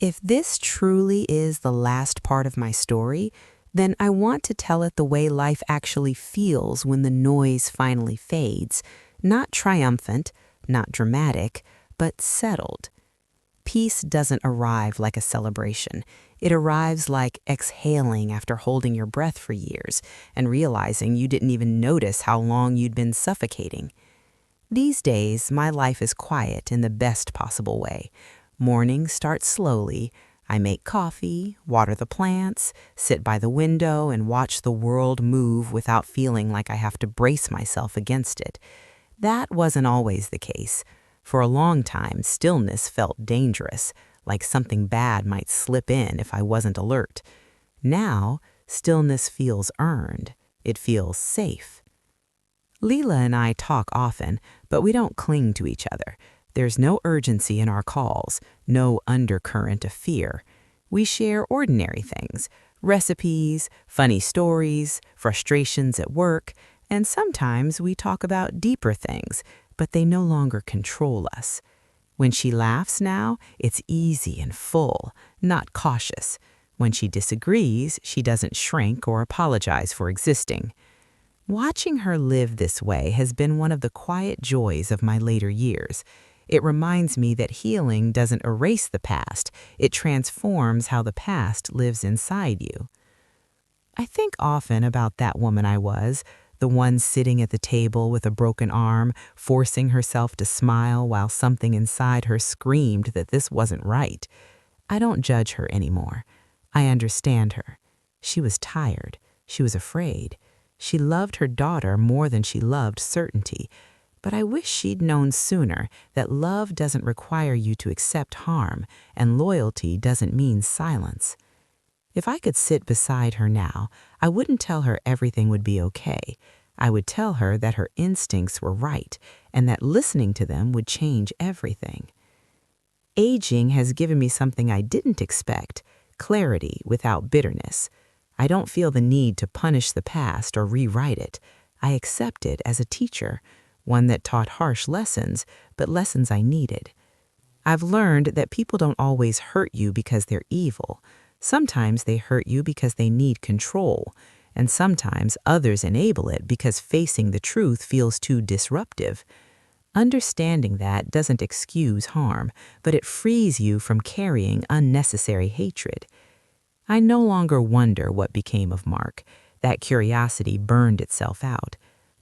[SPEAKER 1] If this truly is the last part of my story, then I want to tell it the way life actually feels when the noise finally fades. Not triumphant, not dramatic, but settled. Peace doesn't arrive like a celebration. It arrives like exhaling after holding your breath for years and realizing you didn't even notice how long you'd been suffocating. These days, my life is quiet in the best possible way. Mornings start slowly. I make coffee, water the plants, sit by the window, and watch the world move without feeling like I have to brace myself against it. That wasn't always the case. For a long time, stillness felt dangerous, like something bad might slip in if I wasn't alert. Now, stillness feels earned. It feels safe. Leela and I talk often, but we don't cling to each other. There's no urgency in our calls, no undercurrent of fear. We share ordinary things, recipes, funny stories, frustrations at work, and sometimes we talk about deeper things, but they no longer control us. When she laughs now, it's easy and full, not cautious. When she disagrees, she doesn't shrink or apologize for existing. Watching her live this way has been one of the quiet joys of my later years. It reminds me that healing doesn't erase the past, it transforms how the past lives inside you. I think often about that woman I was, the one sitting at the table with a broken arm, forcing herself to smile while something inside her screamed that this wasn't right. I don't judge her anymore. I understand her. She was tired. She was afraid. She loved her daughter more than she loved certainty. But I wish she'd known sooner that love doesn't require you to accept harm, and loyalty doesn't mean silence. If I could sit beside her now, I wouldn't tell her everything would be okay. I would tell her that her instincts were right, and that listening to them would change everything. Aging has given me something I didn't expect, clarity without bitterness. I don't feel the need to punish the past or rewrite it. I accept it as a teacher, one that taught harsh lessons, but lessons I needed. I've learned that people don't always hurt you because they're evil. Sometimes they hurt you because they need control, and sometimes others enable it because facing the truth feels too disruptive. Understanding that doesn't excuse harm, but it frees you from carrying unnecessary hatred. I no longer wonder what became of Mark. That curiosity burned itself out.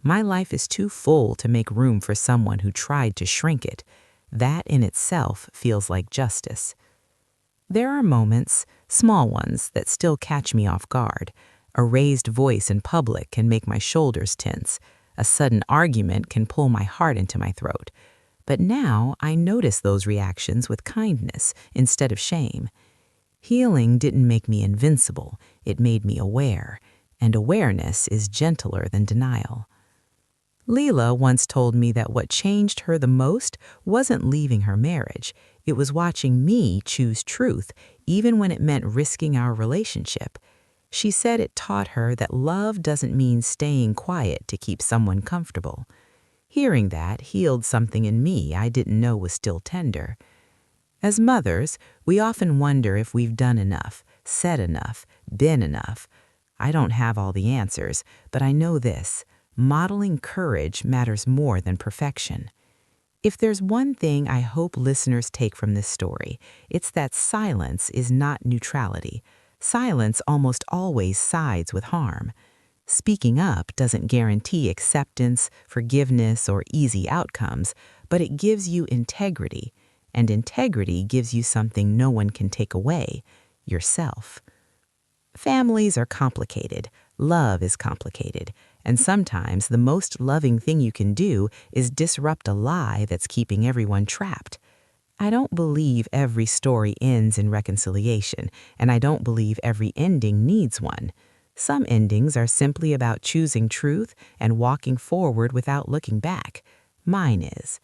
[SPEAKER 1] My life is too full to make room for someone who tried to shrink it. That in itself feels like justice. There are moments, small ones, that still catch me off guard. A raised voice in public can make my shoulders tense. A sudden argument can pull my heart into my throat. But now I notice those reactions with kindness instead of shame. Healing didn't make me invincible. It made me aware. And awareness is gentler than denial. Leela once told me that what changed her the most wasn't leaving her marriage. It was watching me choose truth, even when it meant risking our relationship. She said it taught her that love doesn't mean staying quiet to keep someone comfortable. Hearing that healed something in me I didn't know was still tender. As mothers, we often wonder if we've done enough, said enough, been enough. I don't have all the answers, but I know this. Modeling courage matters more than perfection. If there's one thing I hope listeners take from this story, it's that silence is not neutrality. Silence almost always sides with harm. Speaking up doesn't guarantee acceptance, forgiveness, or easy outcomes, but it gives you integrity, and integrity gives you something no one can take away: yourself. Families are complicated, love is complicated, and sometimes the most loving thing you can do is disrupt a lie that's keeping everyone trapped. I don't believe every story ends in reconciliation, and I don't believe every ending needs one. Some endings are simply about choosing truth and walking forward without looking back. Mine is.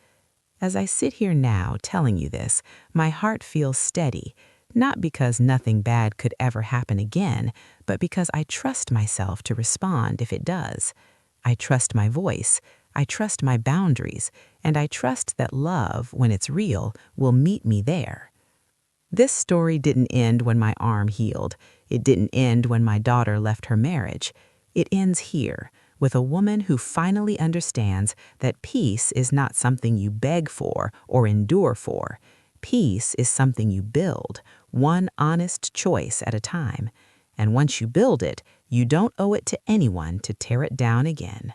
[SPEAKER 1] As I sit here now telling you this, my heart feels steady, not because nothing bad could ever happen again, but because I trust myself to respond if it does. I trust my voice, I trust my boundaries, and I trust that love, when it's real, will meet me there. This story didn't end when my arm healed. It didn't end when my daughter left her marriage. It ends here, with a woman who finally understands that peace is not something you beg for or endure for. Peace is something you build, one honest choice at a time. And once you build it, you don't owe it to anyone to tear it down again.